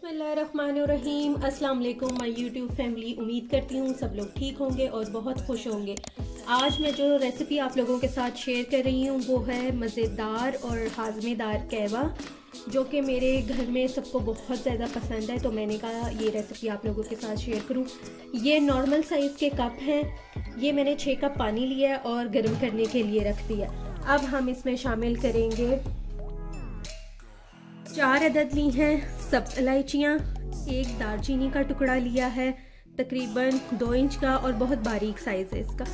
बिस्मिल्लाहिर्रहमानिर्रहीम। अस्सलाम वालेकुम माय यूट्यूब फैमिली। उम्मीद करती हूँ सब लोग ठीक होंगे और बहुत खुश होंगे। आज मैं जो रेसिपी आप लोगों के साथ शेयर कर रही हूँ वो है मज़ेदार और हाज़मेदार कहवा, जो कि मेरे घर में सबको बहुत ज़्यादा पसंद है। तो मैंने कहा ये रेसिपी आप लोगों के साथ शेयर करूँ। ये नॉर्मल साइज़ के कप हैं। ये मैंने 6 कप पानी लिया है और गर्म करने के लिए रख दिया। अब हम इसमें शामिल करेंगे 4 अदद ली हैं सब्ज़ इलायचियाँ, 1 दालचीनी का टुकड़ा लिया है तकरीबन 2 इंच का और बहुत बारीक साइज़ है इसका,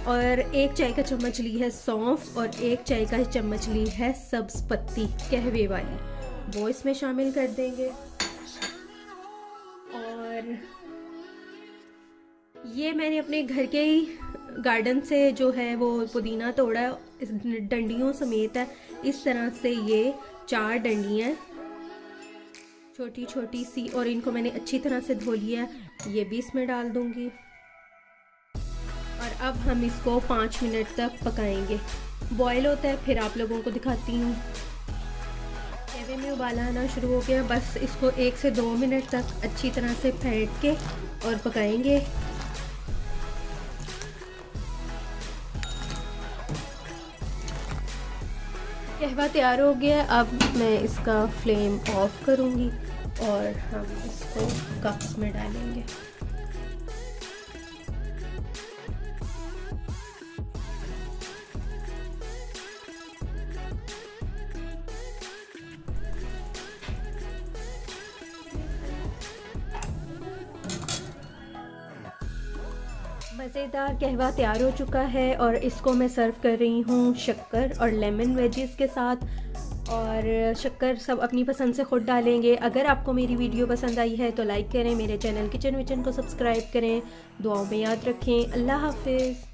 और 1 चाय का चम्मच ली है सौंफ और 1 चाय का चम्मच ली है सब्ज़ पत्ती कहवे वाली, वो इसमें शामिल कर देंगे। और ये मैंने अपने घर के ही गार्डन से जो है वो पुदीना तोड़ा, डंडियों समेत है। इस तरह से ये 4 डंडियाँ छोटी छोटी सी, और इनको मैंने अच्छी तरह से धो लिया, ये भी इसमें डाल दूंगी। और अब हम इसको 5 मिनट तक पकाएंगे। बॉयल होता है फिर आप लोगों को दिखाती हूँ। कहवे में उबाला आना शुरू हो गया, बस इसको 1 से 2 मिनट तक अच्छी तरह से फेंट के और पकाएंगे। कहवा तैयार हो गया। अब मैं इसका फ्लेम ऑफ करूँगी और हम इसको कप्स में डालेंगे। मज़ेदार कहवा तैयार हो चुका है और इसको मैं सर्व कर रही हूँ शक्कर और लेमन वेजेस के साथ। और शक्कर सब अपनी पसंद से खुद डालेंगे। अगर आपको मेरी वीडियो पसंद आई है तो लाइक करें, मेरे चैनल किचन विचन को सब्सक्राइब करें, दुआओं में याद रखें। अल्लाह हाफिज़।